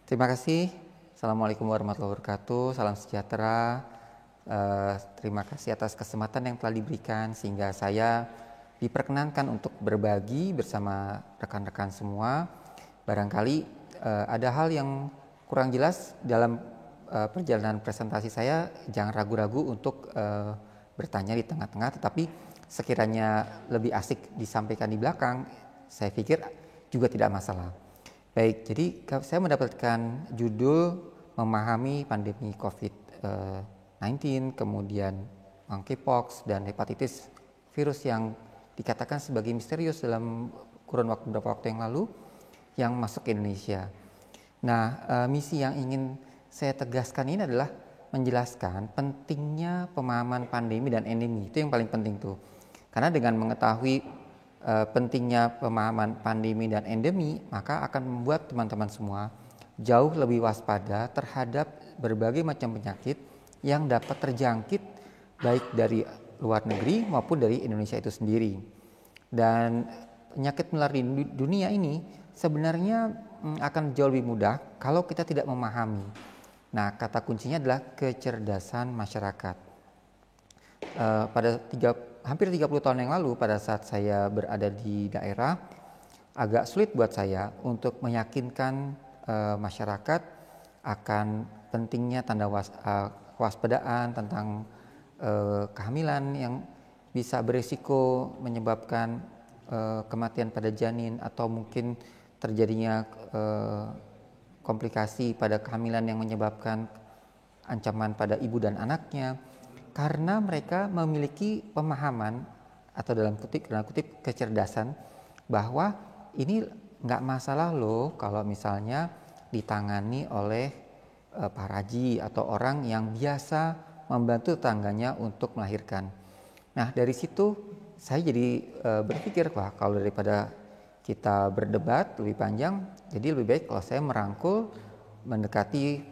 Terima kasih. Assalamualaikum warahmatullahi wabarakatuh. Salam sejahtera. Terima kasih atas kesempatan yang telah diberikan sehingga saya diperkenankan untuk berbagi bersama rekan-rekan semua. Barangkali ada hal yang kurang jelas dalam perjalanan presentasi saya, jangan ragu-ragu untuk bertanya di tengah-tengah, tetapi sekiranya lebih asik disampaikan di belakang, saya pikir juga tidak masalah. Baik, jadi saya mendapatkan judul memahami pandemi COVID-19, kemudian monkeypox dan hepatitis, virus yang dikatakan sebagai misterius dalam kurun waktu beberapa waktu yang lalu yang masuk ke Indonesia. Nah, misi yang ingin saya tegaskan ini adalah menjelaskan pentingnya pemahaman pandemi dan endemi. Itu yang paling penting tuh. Karena dengan mengetahui pentingnya pemahaman pandemi dan endemi, maka akan membuat teman-teman semua jauh lebih waspada terhadap berbagai macam penyakit yang dapat terjangkit baik dari luar negeri maupun dari Indonesia itu sendiri. Dan penyakit menular di dunia ini sebenarnya akan jauh lebih mudah kalau kita tidak memahami. Nah, kata kuncinya adalah kecerdasan masyarakat. Hampir 30 tahun yang lalu pada saat saya berada di daerah, agak sulit buat saya untuk meyakinkan masyarakat akan pentingnya tanda kewaspadaan tentang kehamilan yang bisa berisiko menyebabkan kematian pada janin atau mungkin terjadinya komplikasi pada kehamilan yang menyebabkan ancaman pada ibu dan anaknya. Karena mereka memiliki pemahaman atau dalam kutip kecerdasan bahwa ini nggak masalah loh kalau misalnya ditangani oleh Pak Raji atau orang yang biasa membantu tetangganya untuk melahirkan. Nah, dari situ saya jadi berpikir, wah, kalau daripada kita berdebat lebih panjang, jadi lebih baik kalau saya merangkul, mendekati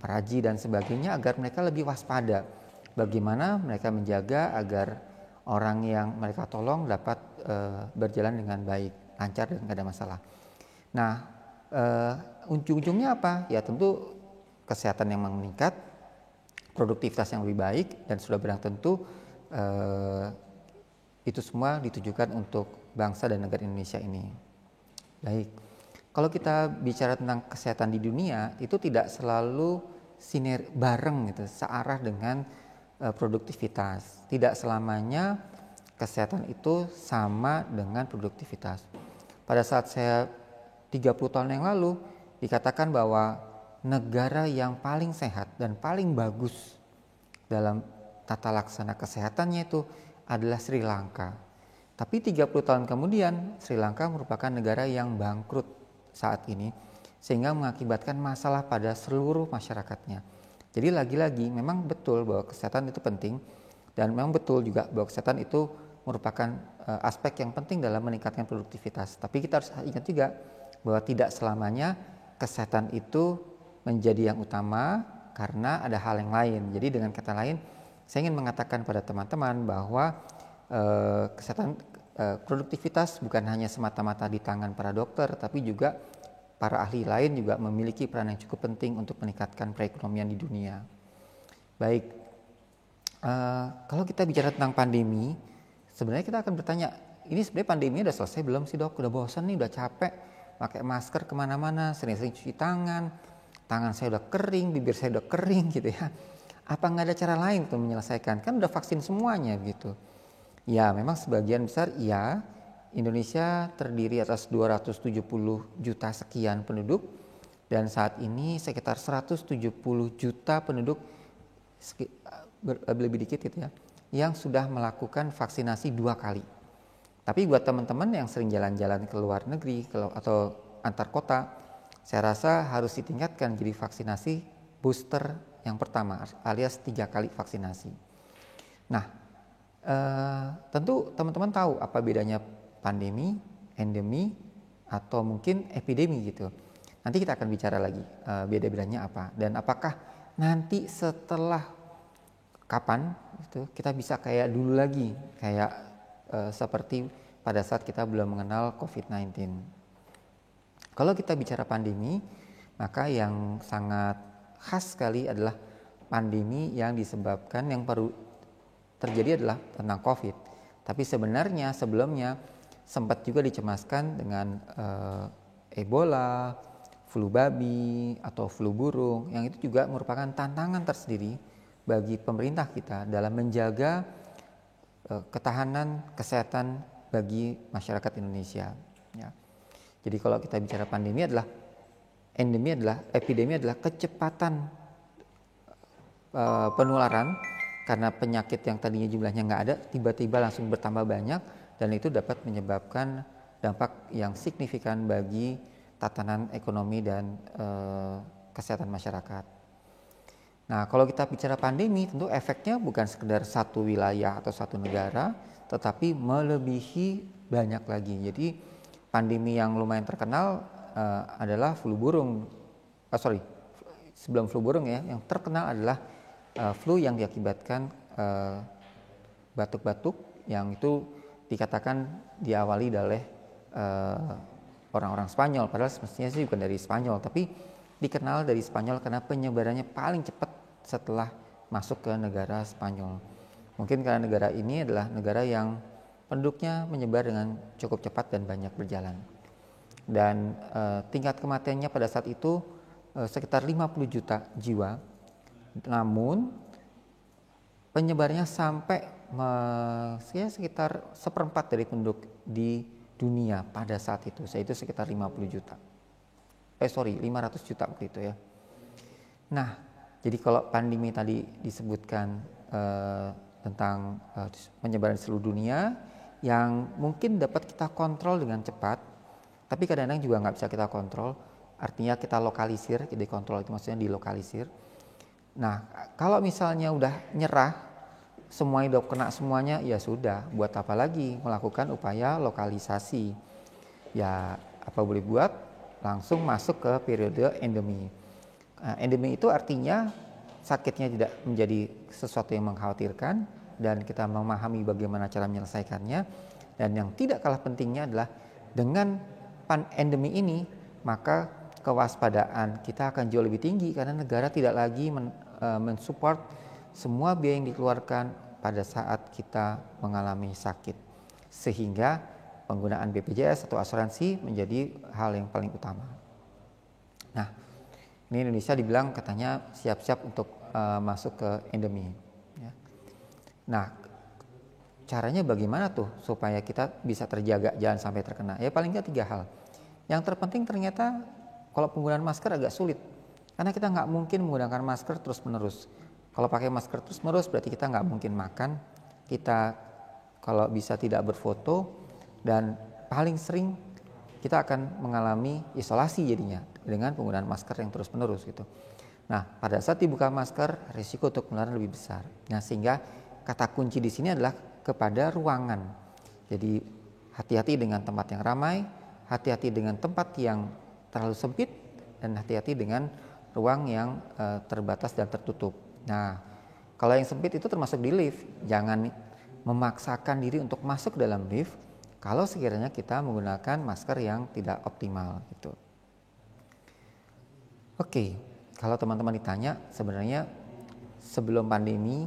Pak Raji dan sebagainya agar mereka lebih waspada. Bagaimana mereka menjaga agar orang yang mereka tolong dapat berjalan dengan baik, lancar dan tidak ada masalah. Nah, ujung-ujungnya apa? Ya tentu kesehatan yang meningkat, produktivitas yang lebih baik, dan sudah barang tentu itu semua ditujukan untuk bangsa dan negara Indonesia ini. Baik, kalau kita bicara tentang kesehatan di dunia, itu tidak selalu bareng gitu, searah dengan produktivitas. Tidak selamanya kesehatan itu sama dengan produktivitas. Pada saat saya 30 tahun yang lalu dikatakan bahwa negara yang paling sehat dan paling bagus dalam tata laksana kesehatannya itu adalah Sri Lanka. Tapi 30 tahun kemudian Sri Lanka merupakan negara yang bangkrut saat ini sehingga mengakibatkan masalah pada seluruh masyarakatnya. Jadi lagi-lagi memang betul bahwa kesehatan itu penting dan memang betul juga bahwa kesehatan itu merupakan aspek yang penting dalam meningkatkan produktivitas. Tapi kita harus ingat juga bahwa tidak selamanya kesehatan itu menjadi yang utama karena ada hal yang lain. Jadi dengan kata lain, saya ingin mengatakan pada teman-teman bahwa kesehatan produktivitas bukan hanya semata-mata di tangan para dokter, tapi juga para ahli lain juga memiliki peran yang cukup penting untuk meningkatkan perekonomian di dunia. Baik, kalau kita bicara tentang pandemi, sebenarnya kita akan bertanya, ini sebenarnya pandemi udah selesai belum sih dok? Udah bosan nih, udah capek, pakai masker kemana-mana, sering-sering cuci tangan saya udah kering, bibir saya udah kering gitu ya. Apa nggak ada cara lain untuk menyelesaikan? Kan udah vaksin semuanya gitu. Ya memang sebagian besar iya. Indonesia terdiri atas 270 juta sekian penduduk dan saat ini sekitar 170 juta penduduk lebih dikit gitu ya yang sudah melakukan vaksinasi 2 kali. Tapi buat teman-teman yang sering jalan-jalan ke luar negeri atau antar kota, saya rasa harus ditingkatkan jadi vaksinasi booster yang pertama alias 3 kali vaksinasi. Nah, tentu teman-teman tahu apa bedanya pandemi, endemi, atau mungkin epidemi gitu. Nanti kita akan bicara lagi beda-bedanya apa, dan apakah nanti setelah kapan itu kita bisa kayak dulu lagi, kayak seperti pada saat kita belum mengenal COVID-19. Kalau kita bicara pandemi, maka yang sangat khas sekali adalah pandemi yang disebabkan, yang baru terjadi adalah tentang COVID. Tapi sebenarnya sebelumnya sempat juga dicemaskan dengan Ebola, flu babi, atau flu burung, yang itu juga merupakan tantangan tersendiri bagi pemerintah kita dalam menjaga ketahanan kesehatan bagi masyarakat Indonesia. Ya. Jadi kalau kita bicara pandemi adalah epidemi adalah kecepatan penularan karena penyakit yang tadinya jumlahnya nggak ada tiba-tiba langsung bertambah banyak, dan itu dapat menyebabkan dampak yang signifikan bagi tatanan ekonomi dan kesehatan masyarakat. Nah, kalau kita bicara pandemi, tentu efeknya bukan sekedar satu wilayah atau satu negara, tetapi melebihi banyak lagi. Jadi pandemi yang lumayan terkenal adalah flu burung. Sebelum flu burung ya, yang terkenal adalah flu yang diakibatkan batuk-batuk, yang itu dikatakan diawali oleh orang-orang Spanyol. Padahal semestinya sih bukan dari Spanyol, tapi dikenal dari Spanyol karena penyebarannya paling cepat setelah masuk ke negara Spanyol. Mungkin karena negara ini adalah negara yang penduduknya menyebar dengan cukup cepat dan banyak berjalan. Dan tingkat kematiannya pada saat itu sekitar 50 juta jiwa. Namun penyebarannya sampai sekitar 1/4 dari penduduk di dunia pada saat itu. Yaitu sekitar 50 juta. 500 juta waktu itu ya. Nah, jadi kalau pandemi tadi disebutkan tentang penyebaran di seluruh dunia yang mungkin dapat kita kontrol dengan cepat, tapi kadang-kadang juga nggak bisa kita kontrol. Artinya kita lokalisir, jadi kontrol itu maksudnya dilokalisir. Nah, kalau misalnya udah nyerah, semuanya udah kena semuanya, ya sudah, buat apa lagi melakukan upaya lokalisasi? Ya apa boleh buat, langsung masuk ke periode endemi. Endemi itu artinya sakitnya tidak menjadi sesuatu yang mengkhawatirkan dan kita memahami bagaimana cara menyelesaikannya. Dan yang tidak kalah pentingnya adalah dengan endemi ini, maka kewaspadaan kita akan jauh lebih tinggi karena negara tidak lagi mensupport semua biaya yang dikeluarkan pada saat kita mengalami sakit, sehingga penggunaan BPJS atau asuransi menjadi hal yang paling utama. Nah, ini Indonesia dibilang katanya siap-siap untuk masuk ke endemi. Ya. Nah, caranya bagaimana tuh supaya kita bisa terjaga jangan sampai terkena? Ya paling nggak 3 hal. Yang terpenting ternyata kalau penggunaan masker agak sulit, karena kita nggak mungkin menggunakan masker terus-menerus. Kalau pakai masker terus-menerus berarti kita nggak mungkin makan, kita kalau bisa tidak berfoto, dan paling sering kita akan mengalami isolasi jadinya dengan penggunaan masker yang terus-menerus gitu. Nah, pada saat dibuka masker, risiko untuk penularan lebih besar. Nah, sehingga kata kunci di sini adalah kepada ruangan. Jadi hati-hati dengan tempat yang ramai, hati-hati dengan tempat yang terlalu sempit, dan hati-hati dengan ruang yang terbatas dan tertutup. Nah, kalau yang sempit itu termasuk di lift, jangan memaksakan diri untuk masuk dalam lift kalau sekiranya kita menggunakan masker yang tidak optimal gitu. Oke, kalau teman-teman ditanya sebenarnya sebelum pandemi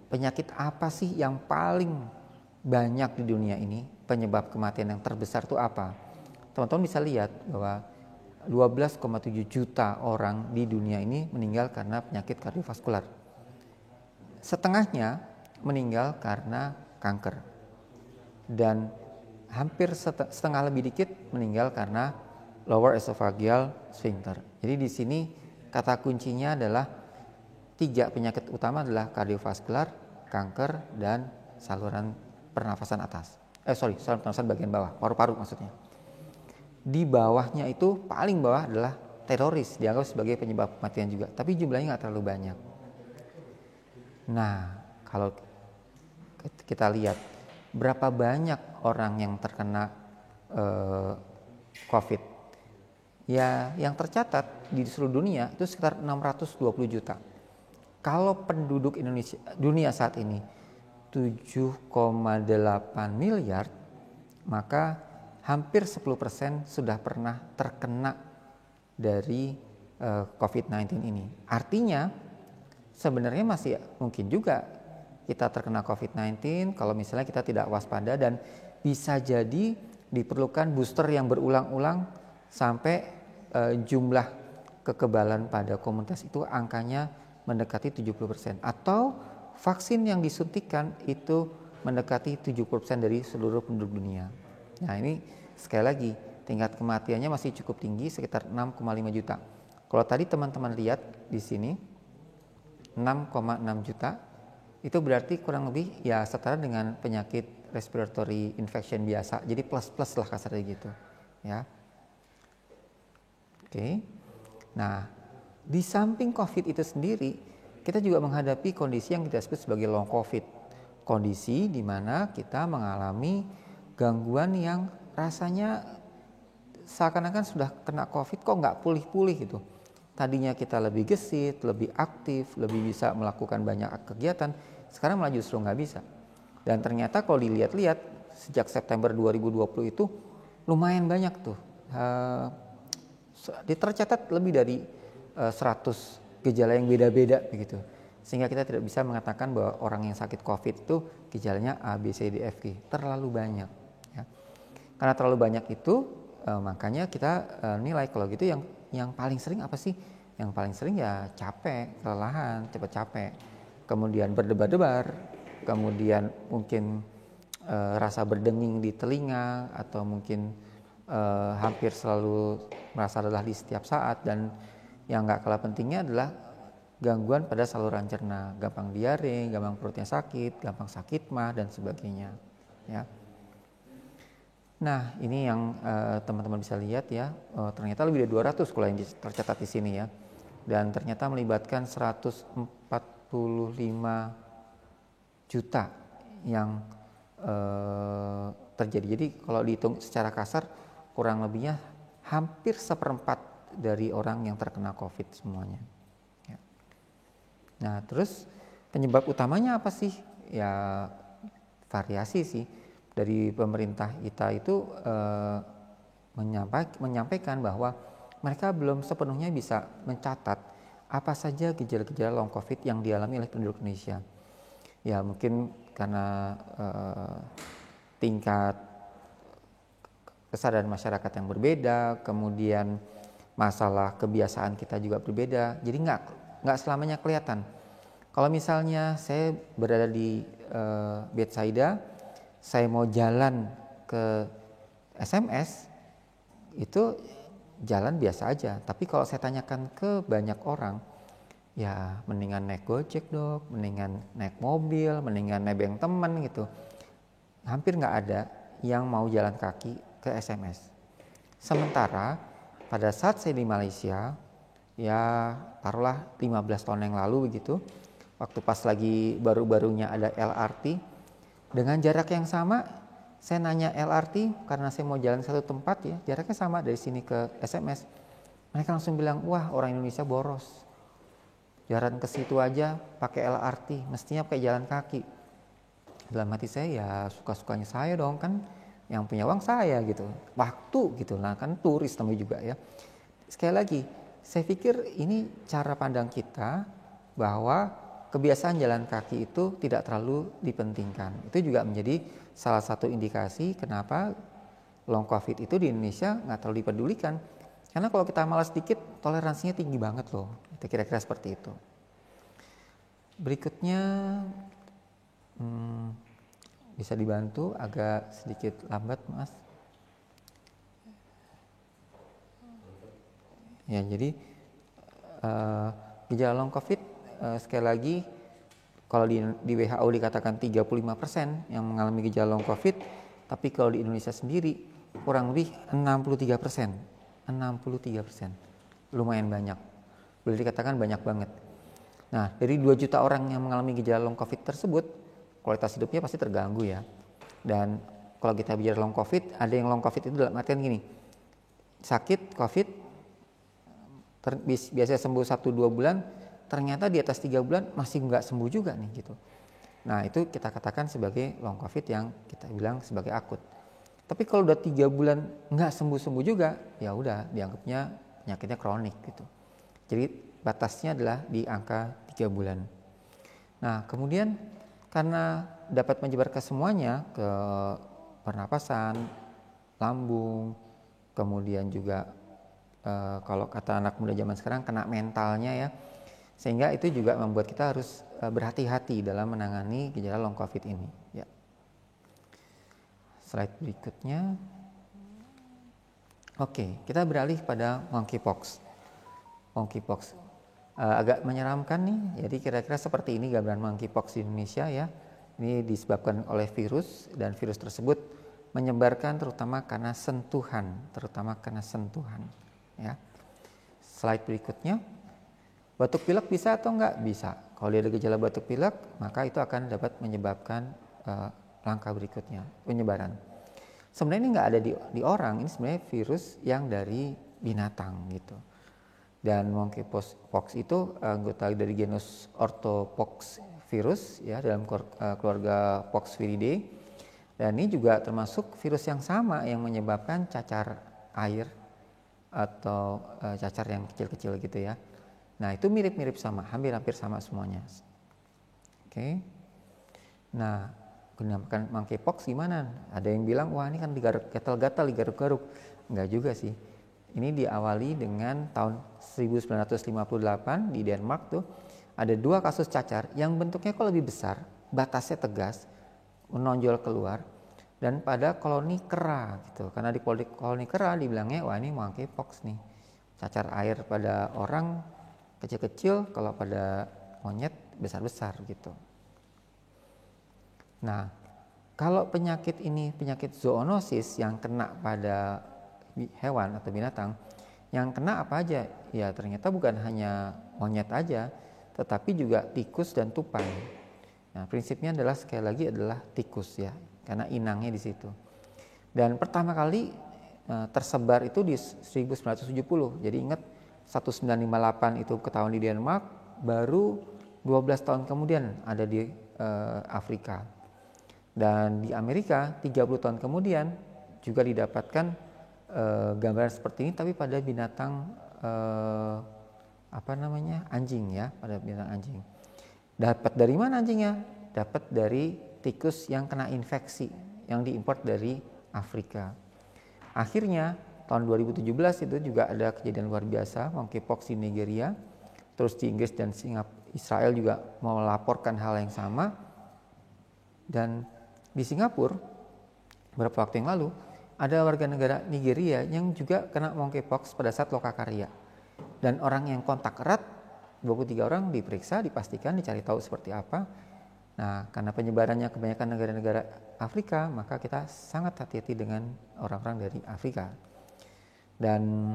penyakit apa sih yang paling banyak di dunia ini, penyebab kematian yang terbesar itu apa? Teman-teman bisa lihat bahwa 12,7 juta orang di dunia ini meninggal karena penyakit kardiovaskular. Setengahnya meninggal karena kanker. Dan hampir setengah lebih dikit meninggal karena lower esophageal sphincter. Jadi di sini kata kuncinya adalah 3 penyakit utama adalah kardiovaskular, kanker, dan saluran pernafasan atas. Saluran pernafasan bagian bawah, paru-paru maksudnya. Di bawahnya itu paling bawah adalah teroris, dianggap sebagai penyebab kematian juga, tapi jumlahnya nggak terlalu banyak. Nah, kalau kita lihat berapa banyak orang yang terkena COVID, ya yang tercatat di seluruh dunia itu sekitar 620 juta. Kalau penduduk dunia saat ini 7,8 miliar, maka hampir 10% sudah pernah terkena dari COVID-19 ini. Artinya sebenarnya masih mungkin juga kita terkena COVID-19 kalau misalnya kita tidak waspada, dan bisa jadi diperlukan booster yang berulang-ulang sampai jumlah kekebalan pada komunitas itu angkanya mendekati 70%, atau vaksin yang disuntikan itu mendekati 70% dari seluruh penduduk dunia. Nah, ini sekali lagi tingkat kematiannya masih cukup tinggi, sekitar 6,5 juta. Kalau tadi teman-teman lihat di sini 6,6 juta, itu berarti kurang lebih ya setara dengan penyakit respiratory infection biasa. Jadi plus lah kasarnya gitu, ya. Oke. Nah, di samping COVID itu sendiri, kita juga menghadapi kondisi yang kita sebut sebagai long COVID. Kondisi di mana kita mengalami gangguan yang rasanya seakan-akan sudah kena COVID kok nggak pulih-pulih gitu. Tadinya kita lebih gesit, lebih aktif, lebih bisa melakukan banyak kegiatan, sekarang malah justru nggak bisa. Dan ternyata kalau dilihat-lihat sejak September 2020 itu lumayan banyak tuh. Tercatat lebih dari 100 gejala yang beda-beda begitu. Sehingga kita tidak bisa mengatakan bahwa orang yang sakit COVID itu gejalanya A, B, C, D, F, G. Terlalu banyak. Ya. Karena terlalu banyak itu, makanya kita nilai kalau gitu yang paling sering apa sih? Yang paling sering ya capek, kelelahan, cepat capek. Kemudian berdebar-debar, kemudian mungkin rasa berdenging di telinga, atau mungkin hampir selalu merasa lelah di setiap saat, dan yang nggak kalah pentingnya adalah gangguan pada saluran cerna, gampang diare, gampang perutnya sakit, gampang sakit mah dan sebagainya. Ya. Nah, ini yang teman-teman bisa lihat ya, ternyata lebih dari 200 kalau yang tercatat di sini ya, dan ternyata melibatkan 145 juta yang terjadi. Jadi kalau dihitung secara kasar kurang lebihnya hampir 1/4 dari orang yang terkena COVID semuanya. Ya. Nah, terus penyebab utamanya apa sih? Ya variasi sih. Dari pemerintah kita itu menyampaikan bahwa mereka belum sepenuhnya bisa mencatat apa saja gejala-gejala long COVID yang dialami oleh penduduk Indonesia. Ya mungkin karena tingkat kesadaran masyarakat yang berbeda, kemudian masalah kebiasaan kita juga berbeda, jadi nggak selamanya kelihatan. Kalau misalnya saya berada di Bethsaida, saya mau jalan ke SMS, itu jalan biasa aja. Tapi kalau saya tanyakan ke banyak orang, ya mendingan naik Gojek dok, mendingan naik mobil, mendingan nebeng teman gitu. Hampir nggak ada yang mau jalan kaki ke SMS. Sementara pada saat saya di Malaysia, ya taruhlah 15 tahun yang lalu begitu, waktu pas lagi baru-barunya ada LRT, dengan jarak yang sama, saya nanya LRT karena saya mau jalan satu tempat ya, jaraknya sama dari sini ke SMS. Mereka langsung bilang, wah orang Indonesia boros. Jalan ke situ aja pakai LRT, mestinya pakai jalan kaki. Dalam hati saya ya suka-sukanya saya dong, kan yang punya uang saya gitu. Waktu gitu lah, kan turis namanya juga ya. Sekali lagi, saya pikir ini cara pandang kita bahwa kebiasaan jalan kaki itu tidak terlalu dipentingkan. Itu juga menjadi salah satu indikasi kenapa long COVID itu di Indonesia nggak terlalu dipedulikan. Karena kalau kita malas sedikit, toleransinya tinggi banget loh. Itu kira-kira seperti itu. Berikutnya bisa dibantu, agak sedikit lambat mas. Ya jadi gejala long COVID sekali lagi kalau di WHO dikatakan 35% yang mengalami gejala long COVID, tapi kalau di Indonesia sendiri kurang lebih 63%. 63%. Lumayan banyak. Boleh dikatakan banyak banget. Nah, dari 2 juta orang yang mengalami gejala long COVID tersebut, kualitas hidupnya pasti terganggu ya. Dan kalau kita bicara long COVID, ada yang long COVID itu dalam artian gini, sakit COVID biasanya sembuh 1-2 bulan, ternyata di atas 3 bulan masih nggak sembuh juga nih gitu. Nah itu kita katakan sebagai long COVID yang kita bilang sebagai akut. Tapi kalau udah 3 bulan nggak sembuh-sembuh juga, ya udah dianggapnya penyakitnya kronik gitu. Jadi batasnya adalah di angka 3 bulan. Nah kemudian karena dapat menyebar ke semuanya, ke pernapasan, lambung, kemudian juga kalau kata anak muda zaman sekarang kena mentalnya ya, sehingga itu juga membuat kita harus berhati-hati dalam menangani gejala long COVID ini. Ya. Slide berikutnya. Oke, kita beralih pada monkeypox. Monkeypox agak menyeramkan nih. Jadi kira-kira seperti ini gambaran monkeypox di Indonesia ya. Ini disebabkan oleh virus dan virus tersebut menyebarkan terutama karena sentuhan, ya. Slide berikutnya. Batuk pilek bisa atau enggak? Bisa. Kalau dia ada gejala batuk pilek, maka itu akan dapat menyebabkan langkah berikutnya, penyebaran. Sebenarnya ini enggak ada di orang, ini sebenarnya virus yang dari binatang gitu. Dan monkeypox itu anggota dari genus Orthopox virus ya, dalam keluarga Poxviridae. Dan ini juga termasuk virus yang sama yang menyebabkan cacar air atau cacar yang kecil-kecil gitu ya. Nah itu mirip-mirip sama, hampir-hampir sama semuanya. Oke. Nah gunakan monkeypox gimana? Ada yang bilang wah ini kan gatal-gatal, digaruk-garuk. Enggak juga sih. Ini diawali dengan tahun 1958 di Denmark tuh ada 2 kasus cacar yang bentuknya kok lebih besar, batasnya tegas, menonjol keluar. Dan pada koloni kera gitu, karena di koloni kera dibilangnya wah ini monkeypox nih, cacar air pada orang kecil-kecil, kalau pada monyet besar-besar gitu. Nah kalau penyakit ini penyakit zoonosis yang kena pada hewan atau binatang, yang kena apa aja? Ya ternyata bukan hanya monyet aja, tetapi juga tikus dan tupai. Nah prinsipnya adalah sekali lagi adalah tikus ya, karena inangnya di situ. Dan pertama kali tersebar itu di 1970. Jadi ingat 1958 itu ketahuan di Denmark, baru 12 tahun kemudian ada di Afrika. Dan di Amerika 30 tahun kemudian juga didapatkan gambaran seperti ini, tapi pada binatang anjing ya, pada binatang anjing. Dapat dari mana anjingnya? Dapat dari tikus yang kena infeksi yang diimpor dari Afrika. Akhirnya tahun 2017 itu juga ada kejadian luar biasa monkeypox di Nigeria. Terus di Inggris dan Israel juga melaporkan hal yang sama. Dan di Singapura beberapa waktu yang lalu ada warga negara Nigeria yang juga kena monkeypox pada saat lokakarya. Dan orang yang kontak erat 23 orang diperiksa, dipastikan, dicari tahu seperti apa. Nah, karena penyebarannya kebanyakan negara-negara Afrika, maka kita sangat hati-hati dengan orang-orang dari Afrika. Dan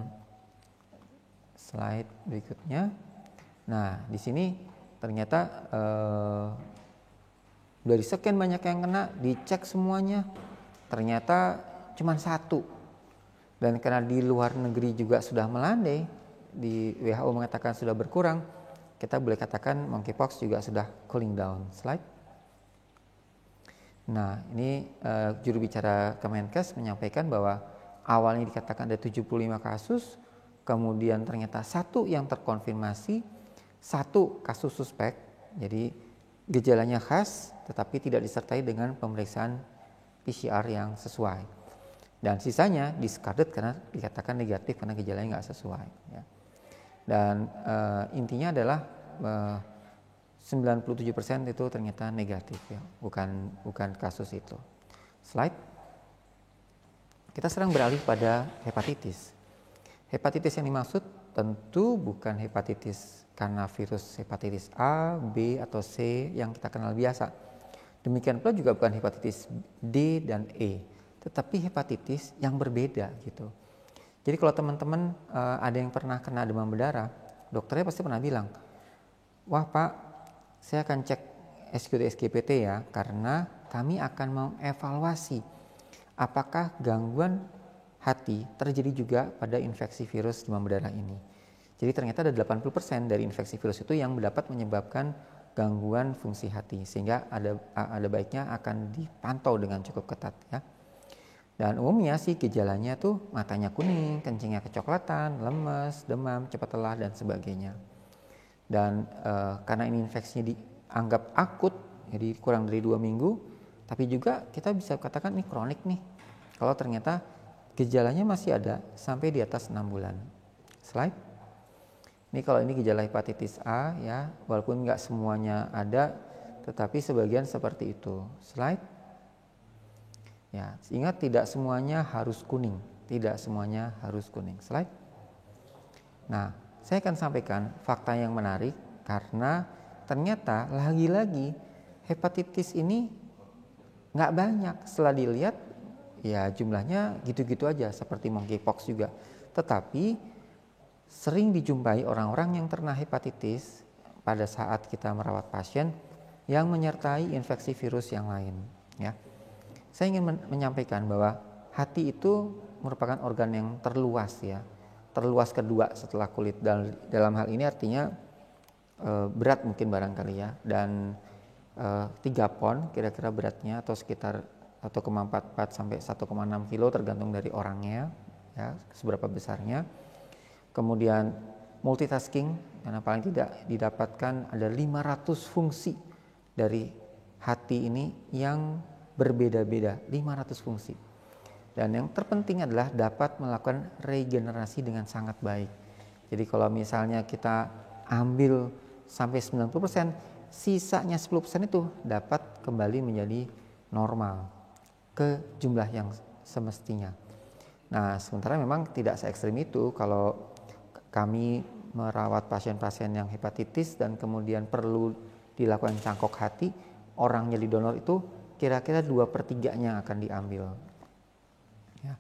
slide berikutnya. Nah, di sini ternyata dari sekian banyak yang kena, dicek semuanya, ternyata cuma 1. Dan karena di luar negeri juga sudah melandai, di WHO mengatakan sudah berkurang, kita boleh katakan monkeypox juga sudah cooling down. Slide. Nah, ini juru bicara Kemenkes menyampaikan bahwa awalnya dikatakan ada 75 kasus, kemudian ternyata 1 yang terkonfirmasi, 1 kasus suspek, jadi gejalanya khas tetapi tidak disertai dengan pemeriksaan PCR yang sesuai. Dan sisanya discarded karena dikatakan negatif karena gejalanya nggak sesuai. Ya. Dan intinya adalah 97% itu ternyata negatif ya, bukan kasus itu. Slide. Kita sekarang beralih pada hepatitis. Hepatitis yang dimaksud tentu bukan hepatitis karena virus hepatitis A, B atau C yang kita kenal biasa. Demikian pula juga bukan hepatitis D dan E, tetapi hepatitis yang berbeda gitu. Jadi kalau teman-teman ada yang pernah kena demam berdarah, dokternya pasti pernah bilang, wah Pak, saya akan cek SGPT ya, karena kami akan mengevaluasi apakah gangguan hati terjadi juga pada infeksi virus demam berdarah ini. Jadi ternyata ada 80% dari infeksi virus itu yang dapat menyebabkan gangguan fungsi hati, sehingga ada baiknya akan dipantau dengan cukup ketat ya. Dan umumnya sih gejalanya tuh matanya kuning, kencingnya kecoklatan, lemes, demam, cepat lelah dan sebagainya. Dan karena ini infeksinya dianggap akut, jadi kurang dari 2 minggu, tapi juga kita bisa katakan ini kronik nih. Kalau ternyata gejalanya masih ada sampai di atas 6 bulan. Slide. Ini kalau ini gejala hepatitis A ya, walaupun nggak semuanya ada, tetapi sebagian seperti itu. Slide. Ya, ingat tidak semuanya harus kuning, tidak semuanya harus kuning. Slide. Nah, saya akan sampaikan fakta yang menarik karena ternyata lagi-lagi hepatitis ini nggak banyak. Setelah dilihat ya jumlahnya gitu-gitu aja seperti monkeypox juga. Tetapi sering dijumpai orang-orang yang terkena hepatitis pada saat kita merawat pasien yang menyertai infeksi virus yang lain ya. Saya ingin menyampaikan bahwa hati itu merupakan organ yang terluas ya. Terluas kedua setelah kulit. Dalam hal ini artinya berat mungkin barangkali ya. Dan 3 pon kira-kira beratnya atau sekitar 1,44 sampai 1,6 kilo tergantung dari orangnya ya, seberapa besarnya. Kemudian multitasking, karena paling tidak didapatkan ada 500 fungsi dari hati ini yang berbeda-beda, 500 fungsi. Dan yang terpenting adalah dapat melakukan regenerasi dengan sangat baik. Jadi kalau misalnya kita ambil sampai 90%, sisanya 10% itu dapat kembali menjadi normal ke jumlah yang semestinya. Nah, sementara memang tidak se-ekstrim itu kalau kami merawat pasien-pasien yang hepatitis dan kemudian perlu dilakukan cangkok hati, orang jadi donor itu kira-kira 2/3-nya akan diambil. Ya.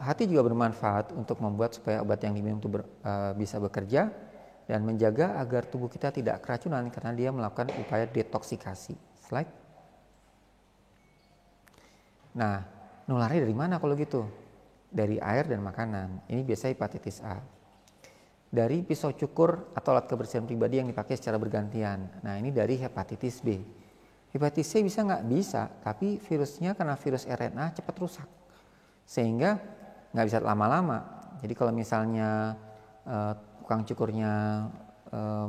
Hati juga bermanfaat untuk membuat supaya obat yang diminum itu bisa bekerja dan menjaga agar tubuh kita tidak keracunan karena dia melakukan upaya detoksikasi. Slide. Nah, nularnya dari mana kalau gitu? Dari air dan makanan. Ini biasa hepatitis A. Dari pisau cukur atau alat kebersihan pribadi yang dipakai secara bergantian. Nah, ini dari hepatitis B. Hepatitis C bisa nggak? Bisa, tapi virusnya karena virus RNA cepat rusak. Sehingga nggak bisa lama-lama. Jadi kalau misalnya tukang cukurnya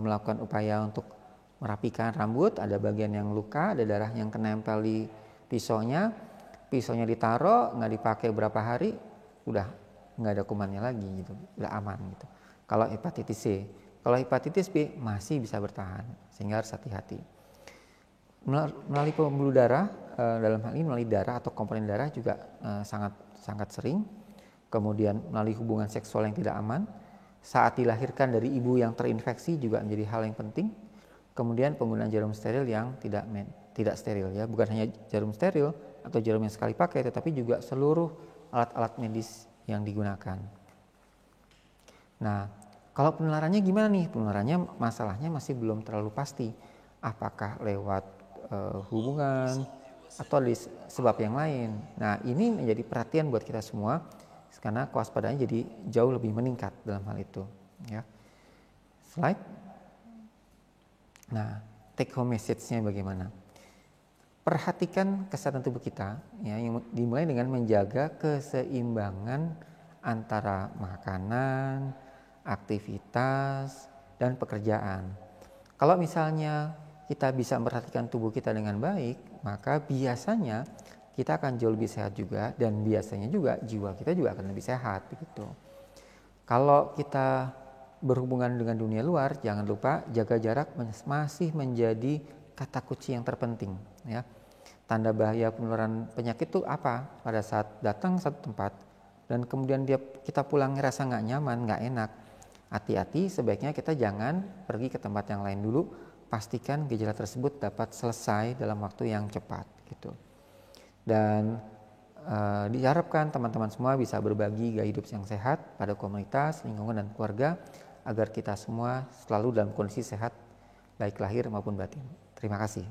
melakukan upaya untuk merapikan rambut, ada bagian yang luka, ada darah yang kenempel di pisaunya ditaruh, nggak dipakai berapa hari, udah nggak ada kumannya lagi gitu, udah aman gitu. Kalau hepatitis C, kalau hepatitis B masih bisa bertahan, sehingga harus hati-hati. Melalui pembuluh darah, dalam hal ini melalui darah atau komponen darah juga sangat sering. Kemudian melalui hubungan seksual yang tidak aman, saat dilahirkan dari ibu yang terinfeksi juga menjadi hal yang penting. Kemudian penggunaan jarum steril yang tidak steril ya, bukan hanya jarum steril atau jarum yang sekali pakai, tetapi juga seluruh alat-alat medis yang digunakan. Nah, kalau penularannya gimana nih? Penularannya masalahnya masih belum terlalu pasti. Apakah lewat hubungan atau sebab yang lain? Nah, ini menjadi perhatian buat kita semua karena kewaspadaannya jadi jauh lebih meningkat dalam hal itu. Ya. Slide. Nah, take home message-nya bagaimana? Perhatikan kesehatan tubuh kita, ya, yang dimulai dengan menjaga keseimbangan antara makanan, aktivitas, dan pekerjaan. Kalau misalnya kita bisa memperhatikan tubuh kita dengan baik, maka biasanya kita akan jauh lebih sehat juga, dan biasanya juga jiwa kita juga akan lebih sehat begitu. Kalau kita berhubungan dengan dunia luar, jangan lupa jaga jarak masih menjadi kata kunci yang terpenting ya. Tanda bahaya penularan penyakit itu apa? Pada saat datang satu tempat dan kemudian kita pulang ngerasa nggak nyaman, nggak enak. Hati-hati, sebaiknya kita jangan pergi ke tempat yang lain dulu. Pastikan gejala tersebut dapat selesai dalam waktu yang cepat gitu. Dan diharapkan teman-teman semua bisa berbagi gaya hidup yang sehat pada komunitas, lingkungan, dan keluarga agar kita semua selalu dalam kondisi sehat baik lahir maupun batin. Terima kasih.